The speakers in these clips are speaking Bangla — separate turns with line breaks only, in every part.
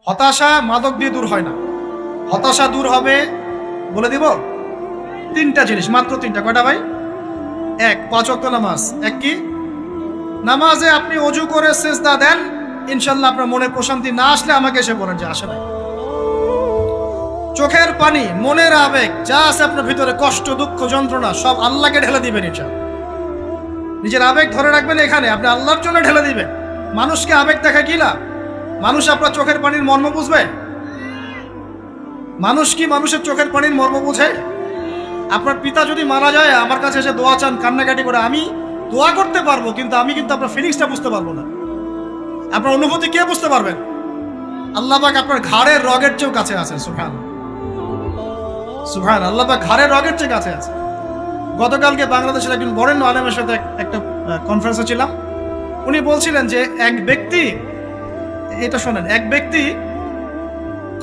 হতাশা মাদক দিয়ে দূর হয় না। হতাশা দূর হবে, বলে দিব, তিনটা জিনিস, মাত্র তিনটা। কয়টা ভাই? এক, 5 ওয়াক্ত নামাজ। এক কি? নামাজে আপনি অজু করে সিজদা দেন, ইনশাল্লাহ আপনার মনে প্রশান্তি না আসলে আমাকে এসে বলেন যে আসে নাই। চোখের পানি, মনের আবেগ যা আছে আপনার ভিতরে, কষ্ট, দুঃখ, যন্ত্রণা, সব আল্লাহকে ঢেলে দিবেন ইনশাল্লাহ। নিজের আবেগ ধরে রাখবেন এখানে, আপনি আল্লাহর জন্য ঢেলে দিবেন। মানুষকে আবেগ দেখা কি লাভ? মানুষ আপনার চোখের পানির মর্ম বুঝবে? মানুষ কি মানুষের চোখের পানির মর্ম বুঝে? আপনার পিতা যদি মারা যায়, আমার কাছে এসে দোয়া চান কান্নাকাটি করে, আমি দোয়া করতে পারবো, কিন্তু আমি কিন্তু আপনার ফিলিংসটা বুঝতে পারবো না। আপনার অনুভূতি কে বুঝতে পারবেন? আল্লাহ পাক আপনার ঘাড়ের রগের চেয়েও কাছে আছে। সুবহান সুবহান, আল্লাহ পাক ঘাড়ের রগের চেয়ে কাছে আছে। গতকালকে বাংলাদেশের একজন বরেণ্য আলেমের সাথে একটা কনফারেন্সে ছিলাম। উনি বলছিলেন যে এক ব্যক্তি, এটা শোনেন, এক ব্যক্তি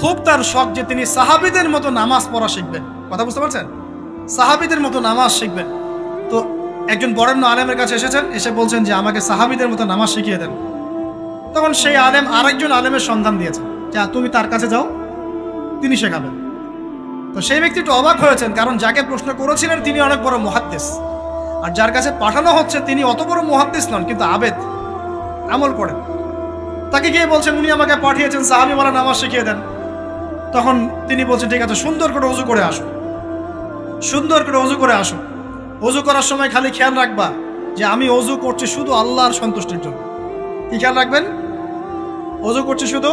খুব তার শখ যে তিনি সাহাবীদের মতো নামাজ পড়া শিখবেন। কথা বুঝতে পারছেন? সাহাবীদের মতো নামাজ শিখবেন। তো একজন বরেণ্য আলেমের কাছে এসেছেন, এসে বলছেন যে আমাকে সাহাবীদের মতো নামাজ শিখিয়ে দেন। তখন সেই আলেম আরেকজন আলেমের সন্ধান দিয়েছেন, যা তুমি তার কাছে যাও, তিনি শেখাবেন। তো সেই ব্যক্তি একটু অবাক হয়েছেন, কারণ যাকে প্রশ্ন করেছিলেন তিনি অনেক বড় মুহাদ্দিস, আর যার কাছে পাঠানো হচ্ছে তিনি অত বড় মুহাদ্দিস নন, কিন্তু আবেদ, আমল করেন। তাকে গিয়ে বলছেন উনি আমাকে পাঠিয়েছেন সাহাবীওয়ালা নামাজ শিখিয়ে দেন। তখন তিনি বলছেন ঠিক আছে, সুন্দর করে ওযু করে আসো, সুন্দর করে ওযু করে আসো। ওযু করার সময় খালি খেয়াল রাখবা যে আমি ওযু করছি শুধু আল্লাহর সন্তুষ্টির জন্য। কি খেয়াল রাখবেন? ওযু করছি শুধু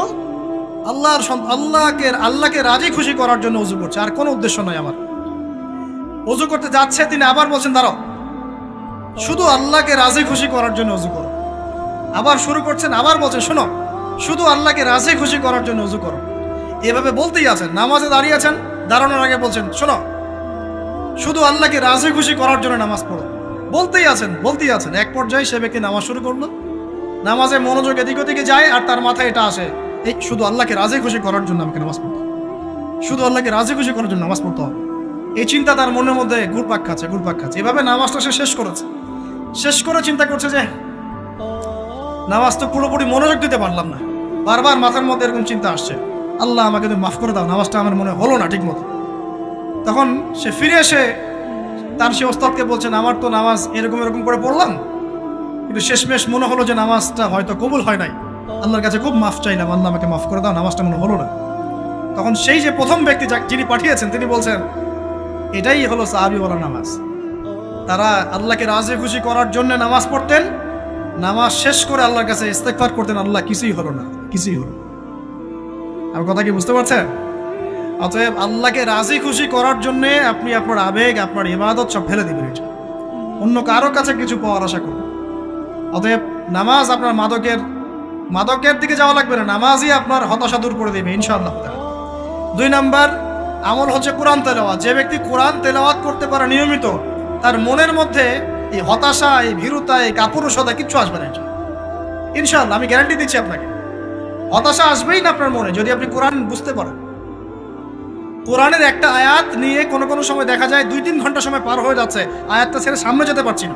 আল্লাহকে রাজি খুশি করার জন্য ওযু করছে, আর কোনো উদ্দেশ্য নয় আমার। ওযু করতে যাচ্ছে, তিনি আবার বলছেন দাঁড়াও, শুধু আল্লাহকে রাজি খুশি করার জন্য ওযু করো। আবার শুরু করছেন, আবার বলছেন শোনো, শুধু আল্লাহকে রাজি খুশি করার জন্য ওযু করো। এভাবে বলতেই আছেন, নামাজে দাঁড়িয়ে আছেন, দাঁড়ানোর আগে বলছেন শোনো, শুধু আল্লাহকে রাজি খুশি করার জন্য নামাজ পড়ো। বলতেই আছেন। এক পর্যায়ে সে ব্যক্তি নামাজ শুরু করলো, নামাজে মনোযোগ এদিক ওদিকে যায়, আর তার মাথায় এটা আসে, এই শুধু আল্লাহকে রাজি খুশি করার জন্য আমাকে নামাজ পড়তে হবে, শুধু আল্লাহকে রাজি খুশি করার জন্য নামাজ পড়তে হবে। এই চিন্তা তার মনের মধ্যে ঘুরপাক খাচ্ছে। এভাবে নামাজটা সে শেষ করেছে। শেষ করে চিন্তা করছে যে নামাজ তো পুরোপুরি মনোযোগ দিতে পারলাম না। বারবার মাথার মধ্যে এরকম চিন্তা আসছে, আল্লাহ আমাকে তুমি মাফ করে দাও, নামাজটা আমার মনে হলো না ঠিক মতো। তখন সে ফিরে এসে তার সে ওস্তাদকে বলছেন, আমার তো নামাজ এরকম করে পড়লাম, কিন্তু শেষমেশ মনে হলো যে নামাজটা হয়তো কবুল হয় নাই। আল্লাহর কাছে খুব মাফ চাইলাম, আল্লাহ আমাকে মাফ করে দাও, নামাজটা মনে হলো না। তখন সেই যে প্রথম ব্যক্তি যিনি পাঠিয়েছেন তিনি বলছেন, এটাই হলো সাহাবীওয়ালা নামাজ। তারা আল্লাহকে রাজি খুশি করার জন্য নামাজ পড়তেন, নামাজ শেষ করে আল্লাহর কাছে ইস্তেগফার করতেন, আল্লাহ কিছুই হলো না, কিছুই হলো। আমার কথা কি বুঝতে পারছেন? অতএব আল্লাহকে রাজি খুশি করার জন্য আপনি আপনার আবেগ, আপনার ইবাদত সব ফেলে দিবেন, অন্য কারো কাছে কিছু পাওয়ার আশা করুন। অতএব নামাজ আপনার মাদকের দিকে যাওয়া লাগবে না, নামাজই আপনার হতাশা দূর করে দেবে ইনশাআল্লাহ। 2 নাম্বার আমল হচ্ছে কোরআন তেলাওয়াত। যে ব্যক্তি কোরআন তেলাওয়াত করতে পারে নিয়মিত, তার মনের মধ্যে এই হতাশা, এই ভীরুতা, এই কাপুরুষতা কিচ্ছু আসবে না ইনশাআল্লাহ। আমি গ্যারান্টি দিচ্ছি আপনাকে, হতাশা আসবেই না আপনার মনে যদি আপনি কোরআন বুঝতে পারেন। কোরআনের একটা আয়াত নিয়ে কোনো সময় দেখা যায় 2-3 ঘন্টা সময় পার হয়ে যাচ্ছে, আয়াতটা ছেড়ে সামনে যেতে পারছি না।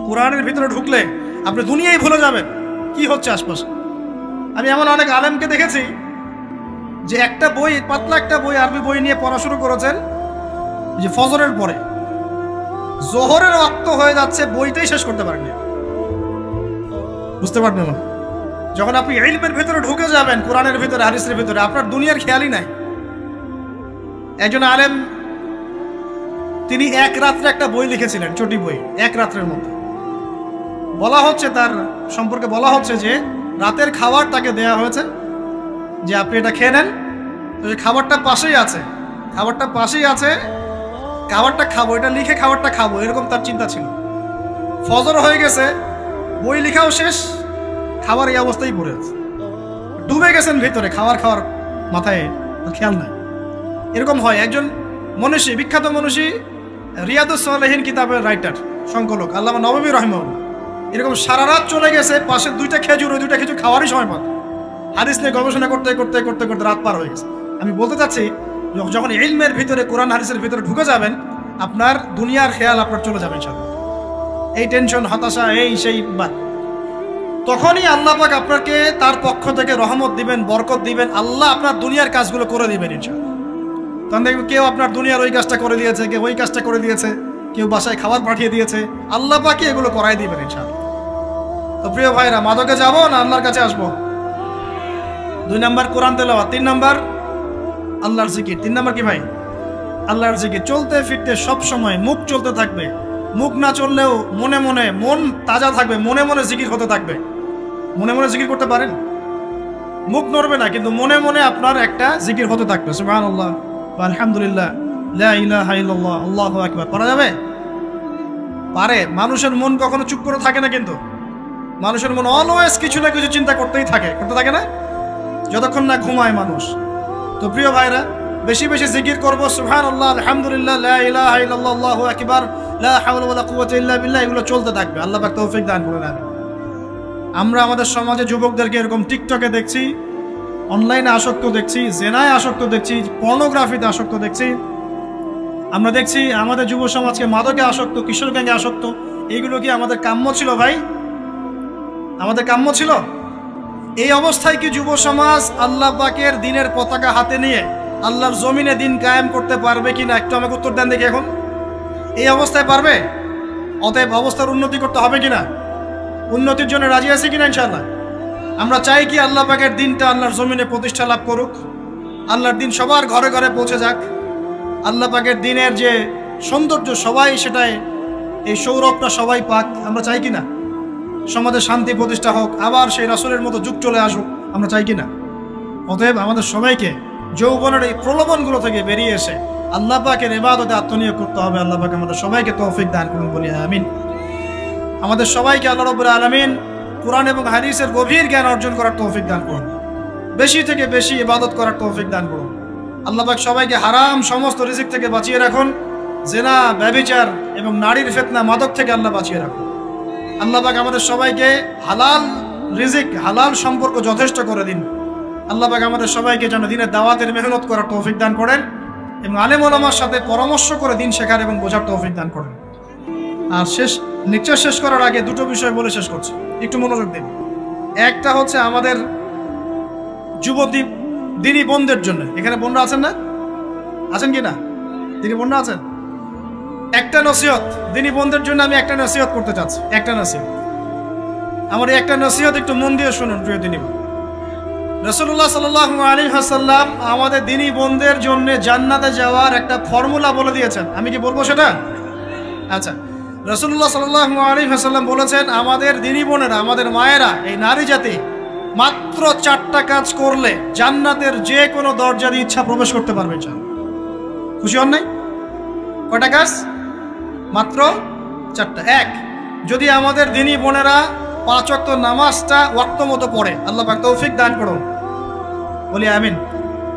কোরআনের ভিতরে ঢুকলে আপনি দুনিয়ায় ভুলে যাবেন কি হচ্ছে আশপাশে। আমি এমন অনেক আলেমকে দেখেছি যে একটা বই, পাতলা একটা বই, আরবি বই নিয়ে পড়া শুরু করেছেন, যে ফজরের পরে জোহরের ওয়াক্ত হয়ে যাচ্ছে, বইটাই শেষ করতে পারেননি। বুঝতে পারবেন না? যখন আপনি ইলমের ভিতরে ঢুকে যাবেন, কোরআনের ভিতরে, হাদিসের ভিতরে, আপনার দুনিয়ার খেয়ালই নাই। একজন আলেম তিনি এক রাত্রে একটা বই লিখেছিলেন, ছোটি বই, এক রাত্রের মধ্যে। বলা হচ্ছে তার সম্পর্কে বলা হচ্ছে যে রাতের খাবার তাকে দেয়া হয়েছে, যে আপনি এটা খেয়ে নেন। তো খাবারটা পাশেই আছে, খাবারটা খাবো, এটা লিখে খাবারটা খাবো, এরকম তার চিন্তা ছিল। ফজর হয়ে গেছে, বই লেখাও শেষ, খাবার এই অবস্থায় পড়ে আছে, ডুবে গেছেন ভিতরে, খাওয়ার মাথায় খেয়াল নাই। এরকম হয়। একজন মনীষী, বিখ্যাত মনীষী, রিয়াদুস সালেহিন কিতাবের রাইটার, সংকলক আল্লামা নববী রাহিমাহুল্লাহ, এরকম সারা রাত চলে গেছে, পাশে 2টা খেজুর, ওই 2টা খেজুর খাওয়ারই সময় পান, হাদিস নিয়ে গবেষণা করতে রাত পার হয়ে গেছে। আমি বলতে চাচ্ছি, যখন ইলমের ভিতরে, কোরআন হাদিসের ভিতরে ঢুকে যাবেন, আপনার দুনিয়ার খেয়াল আপনার চলে যাবে ইনশাআল্লাহ। এই টেনশন, হতাশা, এই সেই বাদ। তখনই আল্লাহ পাক আপনাকে তার পক্ষ থেকে রহমত দিবেন, বরকত দিবেন, আল্লাহ আপনার দুনিয়ার কাজগুলো করে দিবেন ইনশাআল্লাহ। তখন দেখবেন কেউ আপনার দুনিয়ার ওই কাজটা করে দিয়েছে, কেউ ওই কাজটা করে দিয়েছে, কেউ বাসায় খাবার পাঠিয়ে দিয়েছে, আল্লাহ পাকই এগুলো করাই দিবেন ইনশাআল্লাহ। তো প্রিয় ভাইরা, মাদকে যাব না আল্লাহর কাছে আসবো? 2 নাম্বার কোরআন তেলাওয়াত, 3 নাম্বার আল্লাহর জিকির। 3 নাম্বার কি ভাই? আল্লাহর জিকির। চলতে ফিরতে সব সময় মুখ চলতে থাকবে, মুখ না চললেও মনে মনে মন তাজা থাকবে, মনে মনে জিকির হতে থাকবে। মনে মনে জিকির করতে পারেন? মুখ নড়বে না, কিন্তু মনে মনে আপনার একটা জিকির হতে থাকবে, সুবহানাল্লাহ ওয়া আলহামদুলিল্লাহ লা ইলাহা ইল্লাল্লাহ আল্লাহু আকবার। পারা যাবে? পারে। মানুষের মন কখনো চুপ করে থাকে না, কিন্তু মানুষের মন অলওয়েজ কিছু না কিছু চিন্তা করতেই থাকে, করতে থাকে না, যতক্ষণ না ঘুমায় মানুষ। তো প্রিয় ভাইরা, বেশি বেশি জিকির করবো, সুবহানাল্লাহ আলহামদুলিল্লাহ লা ইলাহা ইল্লাল্লাহ আল্লাহু আকবার লা হাওলা ওয়ালা কুওয়াতা ইল্লা বিল্লাহ, এগুলো চলতে থাকবে। আল্লাহ পাক তৌফিক দান করুন। আমরা আমাদের সমাজে যুবকদেরকে এরকম টিকটকে দেখছি, অনলাইনে আসক্ত দেখছি, জেনায় আসক্ত দেখছি, পর্নোগ্রাফিতে আসক্ত দেখছি। আমরা দেখছি আমাদের যুব সমাজকে মাদকে আসক্ত, কিশোর গ্যাংয়ে আসক্ত। এইগুলো কি আমাদের কাম্য ছিল ভাই? আমাদের কাম্য ছিল? এই অবস্থায় কি যুব সমাজ আল্লাহ পাকের দিনের পতাকা হাতে নিয়ে আল্লাহর জমিনে দিন কায়েম করতে পারবে কিনা, একটু আমাকে উত্তর দেন দেখি। এখন এই অবস্থায় পারবে? অতএব অবস্থার উন্নতি করতে হবে কিনা? উন্নতির জন্য রাজি আছি কিনা ইনশাআল্লাহ? আমরা চাই কি আল্লাহ পাকের দিনটা আল্লাহর জমিনে প্রতিষ্ঠা লাভ করুক, আল্লাহর দিন সবার ঘরে ঘরে পৌঁছে যাক, আল্লাহ পাকের দিনের যে সৌন্দর্য সবাই সেটাই, এই সৌরভটা সবাই পাক। আমরা চাই কিনা? সমাজে শান্তি প্রতিষ্ঠা হোক, আবার সেই রাসূলের মতো যুগ চলে আসুক, আমরা চাই কিনা? অতএব আমাদের সবাইকে যৌবনের এই প্রলোভনগুলো থেকে বেরিয়ে এসে আল্লাহ পাকের ইবাদতে আত্মনিয়োগ করতে হবে। আল্লাহ পাক আমাদের সবাইকে তৌফিক দান করুন, বলি আমিন। আমাদের সবাইকে আল্লাহ রাব্বুল আলামিন কুরআন এবং হাদিসের গভীর জ্ঞান অর্জন করার তৌফিক দান করুন, বেশি থেকে বেশি ইবাদত করার তৌফিক দান করুন। আল্লাহ পাক সবাইকে হারাম সমস্ত রিজিক থেকে বাঁচিয়ে রাখুন, জেনা, ব্যভিচার এবং নারীর ফিতনা, মাদক থেকে আল্লাহ বাঁচিয়ে রাখুন। আল্লাহ পাক আমাদের সবাইকে হালাল রিজিক, হালাল সম্পর্ক যথেষ্ট করে দিন। আল্লাহ পাক আমাদের সবাইকে যেন দিনের দাওয়াতের মেহনত করার তৌফিক দান করেন এবং আলেম ওলামার সাথে পরামর্শ করে দিন শেখার এবং বোঝার তৌফিক দান করেন। আর লেকচার শেষ করার আগে দুটো বিষয় বলে শেষ করছি, একটু মনোযোগ দিন। একটা হচ্ছে আমাদের যুবতী দিনী বোনদের জন্য, এখানে বোনরা আছেন না? আছেন কি না? দিনী বোনরা আছেন? একটা নসিহত দিনী বোনদের জন্য আমি একটা নসিহত করতে চাচ্ছি, একটা নসিহত। আমার এই একটা নসিহত একটু মন দিয়ে শুনুন প্রিয় দিনী বোন। রাসূলুল্লাহ সাল্লাল্লাহু আলাইহি ওয়াসাল্লাম আমাদের দিনী বোনদের জন্য জান্নাতে যাওয়ার একটা ফর্মুলা বলে দিয়েছেন। আমি কি বলবো সেটা? আচ্ছা, রাসূলুল্লাহ সাল্লাল্লাহু আলাইহি ওয়াসাল্লাম বলেছেন আমাদের দিনী বোনেরা, আমাদের মায়েরা, এই নারী জাতি মাত্র 4টা কাজ করলে জান্নাতের যে কোনো দরজা দিয়ে ইচ্ছা প্রবেশ করতে পারবে। খুশি হন নাই? কয়টা কাজ? মাত্র 4টা। 1, যদি আমাদের দিনী বোনেরা 5 ওয়াক্ত নামাজটা ওয়াক্ত মতো পড়ে, আল্লাহ পাক তৌফিক দান করুন, বলি আমিন।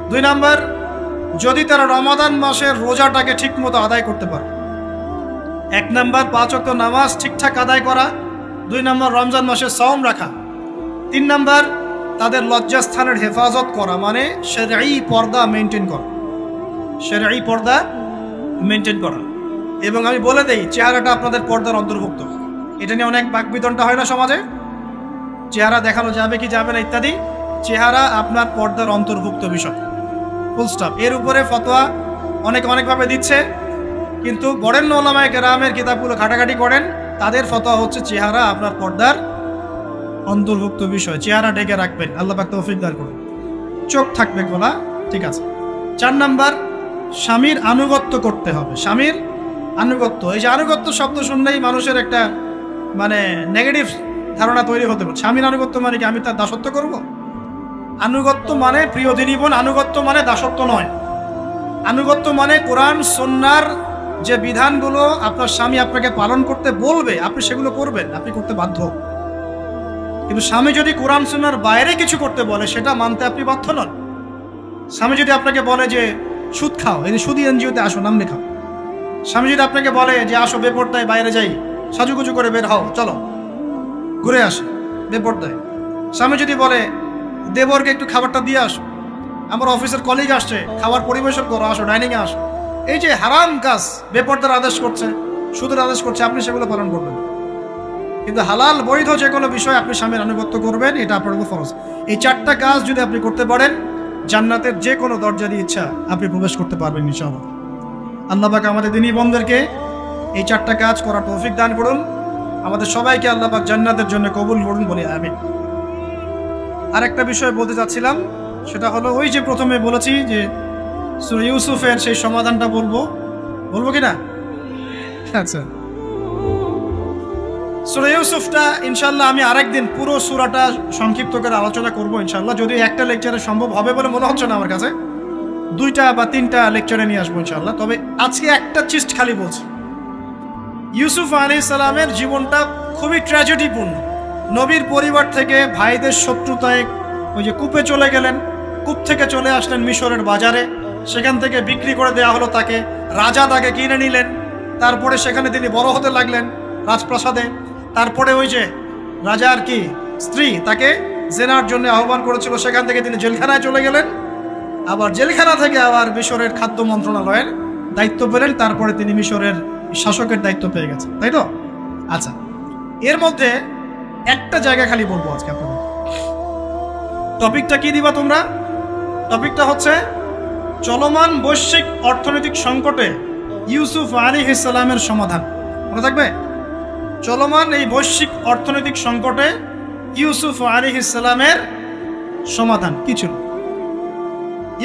2 নাম্বার, যদি তারা রমাদান মাসের রোজাটাকে ঠিক মতো আদায় করতে পারে। 1 নাম্বার 5 ওয়াক্ত নামাজ ঠিকঠাক আদায় করা, 2 নাম্বার রমজান মাসে সওম রাখা, 3 নাম্বার তাদের লজ্জাস্থানের হেফাজত করা, মানে শরঈ পর্দা মেনটেন করা, শরঈ পর্দা মেনটেন করা। এবং আমি বলে দেই, চেহারাটা আপনাদের পর্দার অন্তর্ভুক্ত। এটা নিয়ে অনেক বাকবিতণ্ডা হয় না সমাজে, চেহারা দেখানো যাবে কি যাবে না ইত্যাদি। চেহারা আপনার পর্দার অন্তর্ভুক্ত বিষয়, ফুল স্টপ। এর উপরে ফতোয়া অনেকভাবে দিচ্ছে, কিন্তু বরেণ্য উলামায়ে কেরামের কিতাবগুলো ঘাটাঘাটি করেন, তাদের ফতোয়া হচ্ছে চেহারা আপনার পর্দার অন্তর্ভুক্ত বিষয়, চেহারা ঢেকে রাখবেন, আল্লাহ পাক তৌফিক দান করুন। চোখ থাকবে খোলা, ঠিক আছে। 4 নাম্বার, স্বামীর আনুগত্য করতে হবে। স্বামীর আনুগত্য, এই যে আনুগত্য শব্দ শুনলেই মানুষের একটা মানে নেগেটিভ ধারণা তৈরি হতে পারে। স্বামীর আনুগত্য মানে কি আমি তার দাসত্ব করব? আনুগত্য মানে, প্রিয় দিনী বোন, আনুগত্য মানে দাসত্ব নয়। আনুগত্য মানে কোরআন সুন্নাহর যে বিধানগুলো আপনার স্বামী আপনাকে পালন করতে বলবে, আপনি সেগুলো করবেন, আপনি করতে বাধ্য। কিন্তু স্বামী যদি কোরআন সুন্নাহর বাইরে কিছু করতে বলে, সেটা মানতে আপনি বাধ্য নন। স্বামী যদি আপনাকে বলে যে সুদ খাও, এই সুদি এনজিওতে আসো, নাম লেখাও। স্বামী যদি আপনাকে বলে যে আসো বেপরদায় বাইরে যাই, সাজুগুজু করে বের হও, চলো ঘুরে আসো বেপরদায়। স্বামী যদি বলে দেবরকে একটু খাবারটা দিয়ে আসো, আমার অফিসের কলিগ আসছে, খাবার পরিবেশন করো, আসো ডাইনিংয়ে আসো। এই যে হারাম কাজ, বেপরদার আদেশ করছে, সুদের আদেশ করছে, আপনি সেগুলো পালন করবেন। কিন্তু হালাল বৈধ যে কোনো বিষয় আপনি স্বামীর আনুগত্য করবেন, এটা আপনার উপর ফরজ। এই 4টা কাজ যদি আপনি করতে পারেন, জান্নাতের যে কোনো দরজা দিয়ে ইচ্ছা আপনি প্রবেশ করতে পারবেন ইনশাআল্লাহ। আল্লাহ পাক আমাদের দিনী বন্ধুদেরকে এই 4টা কাজ করার তৌফিক দান করুন। আমাদের সবাইকে আল্লাহ পাক জান্নাতের জন্য কবুল করুন, বলি আমিন। আরেকটা বিষয় বলতে চাচ্ছিলাম, সেটা হলো ওই যে প্রথমে বলেছি যে সূরা ইউসুফের সেই সমাধানটা বলবো কি না? আচ্ছা, সূরা ইউসুফটা ইনশাআল্লাহ আমি আরেকদিন পুরো সূরাটা সংক্ষিপ্ত করে আলোচনা করব ইনশাআল্লাহ। যদি একটা লেকচারে সম্ভব হবে বলে মনে হচ্ছে না আমার কাছে, 2টা বা 3টা লেকচারে নিয়ে আসবো ইনশাআল্লাহ। তবে আজকে একটা চিস্ট খালি বলছি। ইউসুফ আলাইহিস সালামের জীবনটা খুবই ট্র্যাজেডিপূর্ণ। নবীর পরিবার থেকে ভাইদের শত্রুতায় ওই যে কূপে চলে গেলেন, কূপ থেকে চলে আসলেন মিশরের বাজারে, সেখান থেকে বিক্রি করে দেওয়া হলো তাকে, রাজা তাকে কিনে নিলেন, তারপরে সেখানে তিনি বড় হতে লাগলেন রাজপ্রাসাদে। তারপরে ওই যে রাজার কি স্ত্রী তাকে জেনার জন্য আহ্বান করেছিল, সেখান থেকে তিনি জেলখানায় চলে গেলেন, আবার জেলখানা থেকে আবার মিশরের খাদ্য মন্ত্রণালয়ের দায়িত্ব পেলেন, তারপরে তিনি মিশরের শাসকের দায়িত্ব পেয়ে গেছেন, তাই তো? আচ্ছা, এর মধ্যে একটা জায়গা খালি বলবো আজকে আপনাদের। টপিকটা কি দিবা তোমরা? টপিকটা হচ্ছে চলমান বৈশ্বিক অর্থনৈতিক সংকটে ইউসুফ আলাইহিস সালামের সমাধান। মনে থাকবে? চলমান এই বৈশ্বিক অর্থনৈতিক সংকটে ইউসুফ আলাইহিস সালামের সমাধান কি ছিল?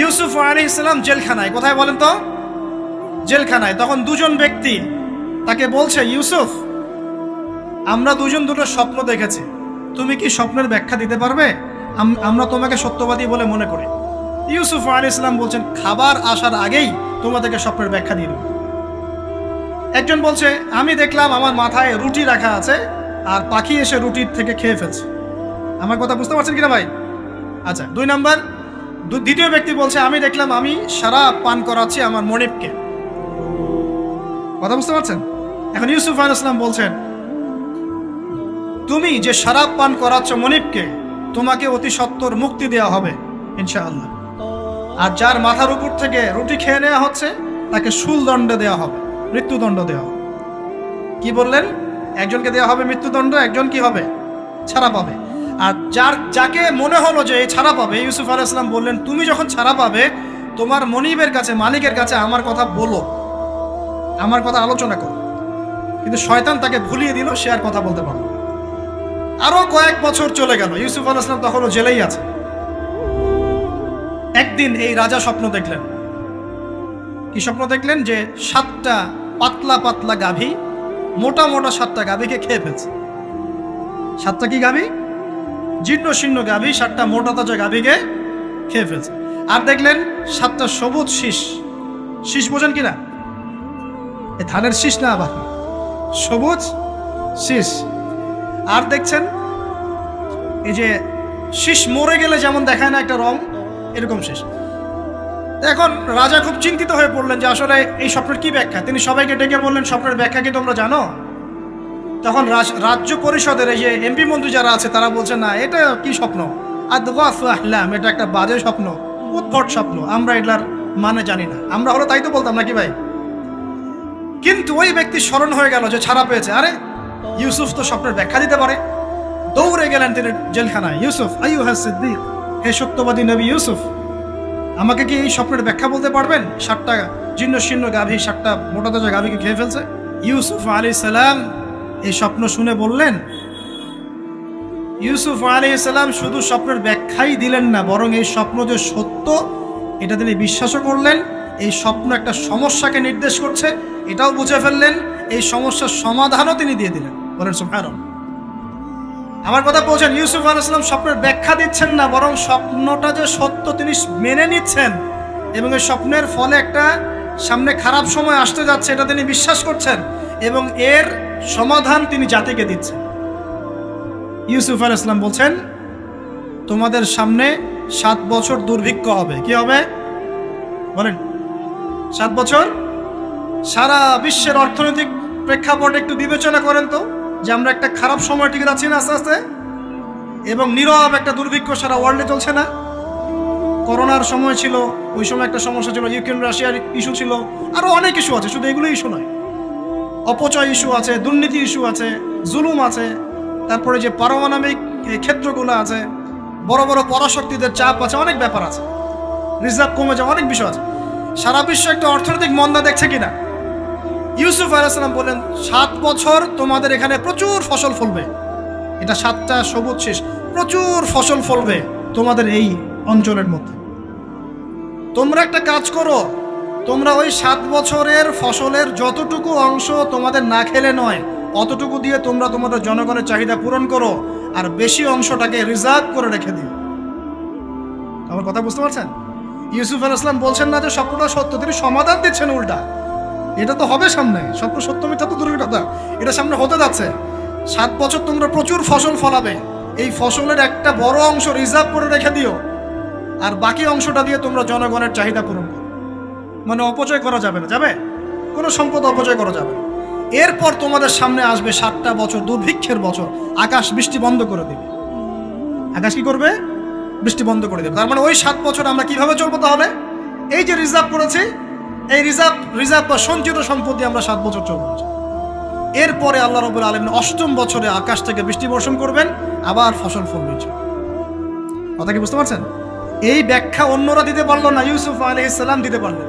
ইউসুফ আলাইহিস সালাম জেলখানায়, কোথায় বলেন তো? জেলখানায়। তখন দুজন ব্যক্তি তাকে বলছে, ইউসুফ, আমরা দুজন দুটো স্বপ্ন দেখেছি, তুমি কি স্বপ্নের ব্যাখ্যা দিতে পারবে? আমরা তোমাকে সত্যবাদী বলে মনে করি। ইউসুফ আলাইহিস সালাম বলছেন, খাবার আসার আগেই তোমাদেরকে স্বপ্নের ব্যাখ্যা দিয়ে দেব। একজন বলছে, আমি দেখলাম আমার মাথায় রুটি রাখা আছে আর পাখি এসে রুটির থেকে খেয়ে ফেলছে। আমার কথা বুঝতে পারছেন কিনা ভাই? আচ্ছা, 2 নাম্বার, দ্বিতীয় ব্যক্তি বলছে, আমি দেখলাম আমি শরাব পান করাচ্ছি আমার মনিবকে। কথা বুঝতে পারছেন? এখন ইউসুফ আলাইহিস সালাম বলছেন, তুমি যে শরাব পান করাচ্ছ মনিবকে, তোমাকে অতি সত্বর মুক্তি দেওয়া হবে ইনশাআল্লাহ। আর যার মাথার উপর থেকে রুটি খেয়ে নেওয়া হচ্ছে তাকে শুলদণ্ড দেওয়া হবে, মৃত্যুদণ্ড দেওয়া হবে। কি বললেন? একজনকে দেওয়া হবে মৃত্যুদণ্ড, একজন কি হবে? ছাড়া পাবে। আর যাকে মনে হলো যে এই ছাড়া পাবে, ইউসুফ আলাইহিস সালাম বললেন, তুমি যখন ছাড়া পাবে তোমার মনিবের কাছে, মালিকের কাছে আমার কথা বলো, আমার কথা আলোচনা করো। কিন্তু শয়তান তাকে ভুলিয়ে দিল, সে আর কথা বলতে পারল। আরো কয়েক বছর চলে গেল, ইউসুফ আলাইহিস সালাম তখনও জেলেই আছে। একদিন এই রাজা স্বপ্ন দেখলেন। কি স্বপ্ন দেখলেন? যে 7টা পাতলা পাতলা গাভী, মোটা মোটা 7টা গাভীকে খেয়ে ফেলছে। 7টা কি গাভী? জীর্ণ শীর্ণ গাভী, 7টা মোটা তাজা গাভীকে খেয়ে ফেলছে। আর দেখলেন 7টা সবুজ শীষ বোঝেন কিনা? এই ধানের শীষ না, আবার সবুজ শীষ। আর দেখছেন এই যে শীষ মরে গেলে যেমন দেখায় না একটা রং, এরকম শীষ। এখন রাজা খুব চিন্তিত হয়ে পড়লেন যে আসলে এই স্বপ্নের কি ব্যাখ্যা। তিনি সবাইকে ডেকে বললেন, স্বপ্নের ব্যাখ্যা কি তোমরা জানো? তখন রাজ্য পরিষদের এই যে এমপি মন্ত্রী যারা আছে তারা বলছে, না, এটা কি স্বপ্ন, এটা একটা বাজে স্বপ্ন, উদ্ভট স্বপ্ন, আমরা এটার মানে জানি না। আমরা হলো তাই তো বলতাম নাকি ভাই? কিন্তু ওই ব্যক্তি স্মরণ হয়ে গেল যে ছাড়া পেয়েছে, আরে ইউসুফ তো স্বপ্নের ব্যাখ্যা দিতে পারে। দৌড়ে গেলেন তিনি জেলখানায়। ইউসুফ আইয়ুহা সিদ্দিক, হে সত্যবাদী নবী ইউসুফ, আমাকে কি এই স্বপ্নের ব্যাখ্যা বলতে পারবেন? 7টা জীর্ণ শীর্ণ গাভী 7টা মোটা তাজা গাভীকে খেয়ে ফেলছে। ইউসুফ আলাইহিস সালাম এই স্বপ্ন শুনে বললেন, ইউসুফ আলাইহিস সালাম শুধু স্বপ্নের ব্যাখ্যাই দিলেন না, বরং এই স্বপ্ন যে সত্য এটা তিনি বিশ্বাসও করলেন। এই স্বপ্ন একটা সমস্যাকে নির্দেশ করছে এটাও বুঝে ফেললেন, এই সমস্যার সমাধানও তিনি দিয়ে দিলেন। বলেন সুবহানাল্লাহ। আমার কথা বলছেন, ইউসুফ আলাইহিস সালাম স্বপ্নের ব্যাখ্যা দিচ্ছেন না, বরং স্বপ্নটা যে সত্য তিনি মেনে নিচ্ছেন এবং এই স্বপ্নের ফলে একটা সামনে খারাপ সময় আসতে যাচ্ছে এটা তিনি বিশ্বাস করছেন এবং এর সমাধান তিনি জাতিকে দিচ্ছেন। ইউসুফ আলাইহিস সালাম বলছেন, তোমাদের সামনে 7 বছর দুর্ভিক্ষ হবে। কি হবে বলেন? 7 বছর। সারা বিশ্বের অর্থনৈতিক প্রেক্ষাপট একটু বিবেচনা করেন তো, যে আমরা একটা খারাপ সময় টিকে যাচ্ছি না আস্তে আস্তে, এবং নীরব একটা দুর্ভিক্ষ সারা ওয়ার্ল্ডে চলছে না? করোনার সময় ছিল, ওই সময় একটা সমস্যা ছিল, ইউক্রেন রাশিয়ার ইস্যু ছিল, আরো অনেক ইস্যু আছে, শুধু এগুলো ইস্যু নয়, অপচয় ইস্যু আছে, দুর্নীতি ইস্যু আছে, জুলুম আছে, তারপরে যে পারমাণবিক ক্ষেত্রগুলো আছে, বড় বড় পরাশক্তিদের চাপ আছে, অনেক ব্যাপার আছে, রিজার্ভ কমে যাওয়া, অনেক বিষয় আছে। সারা বিশ্ব একটা অর্থনৈতিক মন্দা দেখছে কিনা? ইউসুফ আলাইহিস সালাম বলেন 7 বছর তোমাদের এখানে প্রচুর ফসল ফলবে। এটা 7টা সবুজ শীষ, প্রচুর ফসল ফলবে তোমাদের এই অঞ্চলের মধ্যে। তোমরা একটা কাজ করো, তোমরা ওই 7 বছরের ফসলের যতটুকু অংশ তোমাদের না খেলে নয়, অতটুকু দিয়ে তোমরা তোমাদের জনগণের চাহিদা পূরণ করো, আর বেশি অংশটাকে রিজার্ভ করে রেখে দিও। আমার কথা বুঝতে পারছেন? ইউসুফ আলাইহিস সালাম বলছেন না যে স্বপ্নটা সত্য, তিনি সমাধান দিচ্ছেন উল্টা। এটা তো হবে সামনে, স্বপ্ন সত্য মিথ্যা তো দূরের কথা, এটা সামনে হতে যাচ্ছে। 7 বছর তোমরা প্রচুর ফসল ফলাবে, এই ফসলের একটা বড় অংশ রিজার্ভ করে রেখে দিও, আর বাকি অংশটা দিয়ে তোমরা জনগণের চাহিদা পূরণ করো। মানে অপচয় করা যাবে না, যাবে কোনো সম্পদ অপচয় করা যাবে না। এরপর তোমাদের সামনে আসবে 7টা বছর দুর্ভিক্ষের বছর, আকাশ বৃষ্টি বন্ধ করে দেবে। আকাশ কি করবে? বৃষ্টি বন্ধ করে দেবে। তার মানে ওই 7 বছর আমরা কিভাবে চলবো তাহলে? এই যে রিজার্ভ করেছি, এই রিজার্ভ বা সঞ্চিত সম্পত্তি আমরা 7 বছর চলবো। এরপরে আল্লাহ রাব্বুল আলামিন 8ম বছরে আকাশ থেকে বৃষ্টি বর্ষণ করবেন, আবার ফসল ফলবে। কথা কি বুঝতে পারছেন? এই ব্যাখ্যা অন্যরা দিতে পারলো না, ইউসুফ আলাইহিস সালাম দিতে পারলেন।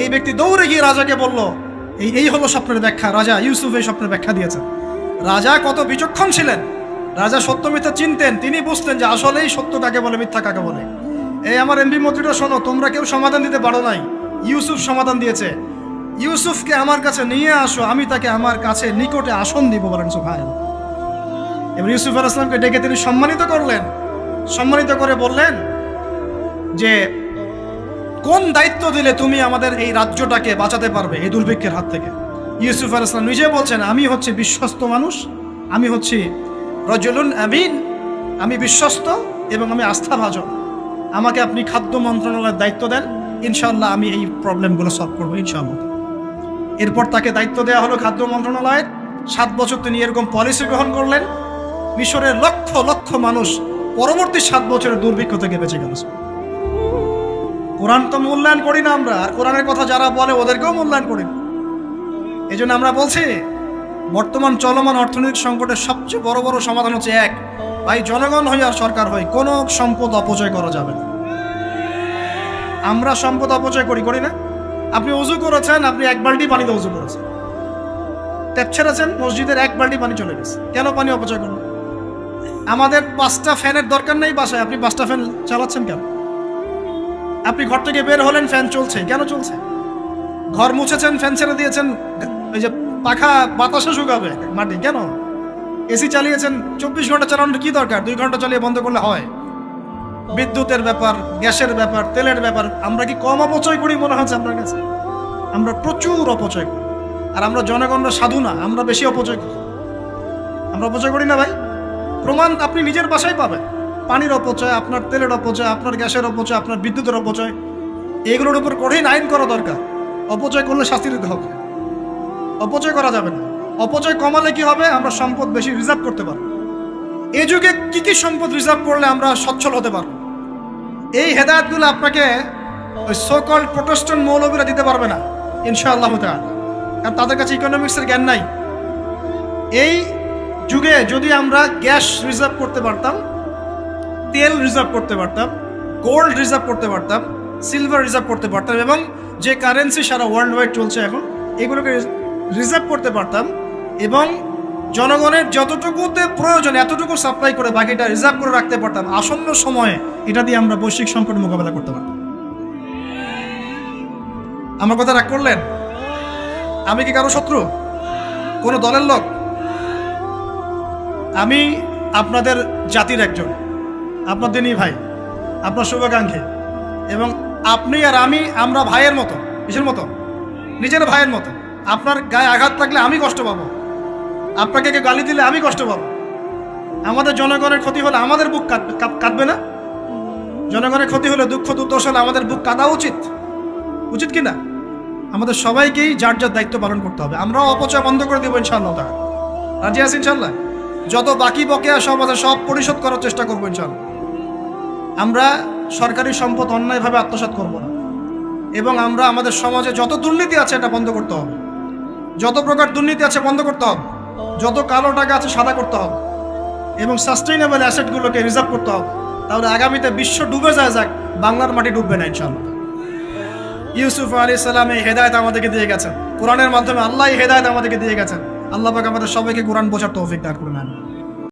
এই ব্যক্তি দৌড়ে গিয়ে রাজাকে বলল, এই হলো স্বপ্নের ব্যাখ্যা। রাজা ইউসুফ এই স্বপ্নের ব্যাখ্যা দিয়েছেন। রাজা কত বিচক্ষণ ছিলেন, রাজা সত্য মিথ্যা চিনতেন। তিনি বুঝতেন যে আসলেই সত্য কাকে বলে, মিথ্যা কাকে বলে। এই আমার এমপি মন্ত্রীরা শোনো, তোমরা কেউ সমাধান দিতে পারো নাই, ইউসুফ সমাধান দিয়েছে। ইউসুফকে আমার কাছে নিয়ে আসো, আমি তাকে আমার কাছে নিকটে আসন দিব, বলেন সুবহানাল্লাহ। এবার ইউসুফ আলাইহিস সালামকে ডেকে তিনি সম্মানিত করলেন, সম্মানিত করে বললেন যে কোন দায়িত্ব দিলে তুমি আমাদের এই রাজ্যটাকে বাঁচাতে পারবে এই দুর্ভিক্ষের হাত থেকে। ইউসুফ আলাইহিস সালাম নিজে বলছেন, আমি হচ্ছে বিশ্বস্ত মানুষ, আমি হচ্ছি রাজুলুন আমিন, আমি বিশ্বস্ত এবং আমি আস্থাভাজন। আমাকে আপনি খাদ্য মন্ত্রণালয়ের দায়িত্ব দেন, ইনশাআল্লাহ আমি এই প্রবলেমগুলো সলভ করবো ইনশাআল্লাহ। এরপর তাকে দায়িত্ব দেওয়া হলো খাদ্য মন্ত্রণালয়ের। 7 বছর তিনি এরকম পলিসি গ্রহণ করলেন। মিশরের লক্ষ লক্ষ মানুষ পরবর্তী 7 বছরের দুর্ভিক্ষ থেকে বেঁচে গেল। কোরআন তো মূল্যায়ন করি না আমরা, আর কোরআনের কথা যারা বলে ওদেরকেও মূল্যায়ন করি না। এই জন্য আমরা বলছি, বর্তমান চলমান অর্থনৈতিক সংকটের সবচেয়ে বড় বড় সমাধান হচ্ছে এক, ভাই জনগণ হই আর সরকার হই, কোনো সম্পদ অপচয় করা যাবে না। আমরা সম্পদ অপচয় করি না? আপনি ওযু করেছেন, আপনি 1 বালতি পানিতে ওযু করেছেন, ট্যাপ ছেড়েছেন, মসজিদের 1 বালতি পানি চলে গেছে, কেন পানি অপচয় করুন? আমাদের 5টা ফ্যানের দরকার নেই বাসায়, আপনি 5টা ফ্যান চালাচ্ছেন কেন? আপনি ঘর থেকে বের হলেন, ফ্যান চলছে, কেন চলছে? ঘর মুছেছেন, ফ্যান ছেড়ে দিয়েছেন, এই যে পাখা বাতাসে শুকাবে মাটি, কেন? এসি চালিয়েছেন, 24 ঘন্টা চালানোর কি দরকার? 2 ঘন্টা চালিয়ে বন্ধ করলে হয়। বিদ্যুতের ব্যাপার, গ্যাসের ব্যাপার, তেলের ব্যাপার, আমরা কি কম অপচয় করি মনে হচ্ছে আপনার কাছে? আমরা প্রচুর অপচয় করি। আর আমরা জনগণরা সাধু না, আমরা বেশি অপচয় করি। আমরা অপচয় করি না ভাই? প্রমাণ আপনি নিজের বাসায় পাবেন। পানির অপচয়, আপনার তেলের অপচয়, আপনার গ্যাসের অপচয়, আপনার বিদ্যুতের অপচয়, এগুলোর উপর কঠিন আইন করা দরকার। অপচয় করলে শাস্তি দিতে হবে, অপচয় করা যাবে না। অপচয় কমালে কি হবে? আমরা সম্পদ বেশি রিজার্ভ করতে পারবো। এই যুগে কি কি সম্পদ রিজার্ভ করলে আমরা সচ্ছল হতে পারবো, এই হেদায়েতগুলো আপনাকে ওই সো-কল্ড প্রোটেস্ট্যান্ট মৌলবীরা দিতে পারবে না ইনশাআল্লাহ তাআলা, কারণ তাদের কাছে ইকোনমিক্সের জ্ঞান নাই। এই যুগে যদি আমরা গ্যাস রিজার্ভ করতে পারতাম, তেল রিজার্ভ করতে পারতাম, গোল্ড রিজার্ভ করতে পারতাম, সিলভার রিজার্ভ করতে পারতাম, এবং যে কারেন্সি সারা ওয়ার্ল্ড ওয়াইড চলছে এখন, এগুলোকে রিজার্ভ করতে পারতাম, এবং জনগণের যতটুকুতে প্রয়োজন এতটুকু সাপ্লাই করে বাকিটা রিজার্ভ করে রাখতে পারতাম, আসন্ন সময়ে এটা দিয়ে আমরা বৈশ্বিক সংকট মোকাবেলা করতে পারতাম। আমার কথা রাগ করলেন? আমি কি কারো শত্রু, কোনো দলের লোক? আমি আপনাদের জাতির একজন, আপনার দিনই ভাই, আপনার শুভাকাঙ্ক্ষী, এবং আপনি আর আমরা ভাইয়ের মতো। কিসের মতো? নিজের ভাইয়ের মতো। আপনার গায়ে আঘাত থাকলে আমি কষ্ট পাবো, আপনাকে কে গালি দিলে আমি কষ্ট পাবো। আমাদের জনগণের ক্ষতি হলে আমাদের বুক কাঁদবে না? জনগণের ক্ষতি হলে, দুঃখ দুর্দশা হলে আমাদের বুক কাঁদা উচিত কি না? আমাদের সবাইকেই যার যার দায়িত্ব পালন করতে হবে। আমরাও অপচয় বন্ধ করে দেবো ইনশাআল্লাহ। রাজি আছি ইনশাআল্লাহ? যত বাকি বকেয়া সব আছে সব পরিশোধ করার চেষ্টা করবো ইনশাআল্লাহ। আমরা সরকারি সম্পদ অন্যায়ভাবে আত্মসাৎ করব না, এবং আমরা আমাদের সমাজে যত দুর্নীতি আছে এটা বন্ধ করতে হবে, যত প্রকার দুর্নীতি আছে বন্ধ করতে হবে, যত কালো টাকা আছে সাদা করতে হবে। এবং সাস্টেইনেবল অ্যাসেটগুলোকে রিজার্ভ করতে হবে, তাহলে আগামীতে বিশ্ব ডুবে যায় যাক, বাংলার মাটি ডুববে না ইনশাআল্লাহ। ইউসুফ আলাইহিস সালাম এই হেদায়েত আমাদেরকে দিয়ে গেছেন, কোরআনের মাধ্যমে আল্লাহ এই হেদায়েত আমাদেরকে দিয়ে গেছেন। আল্লাহ পাক আমাদের সবাইকে কোরআন বোঝার তৌফিক দান করুন।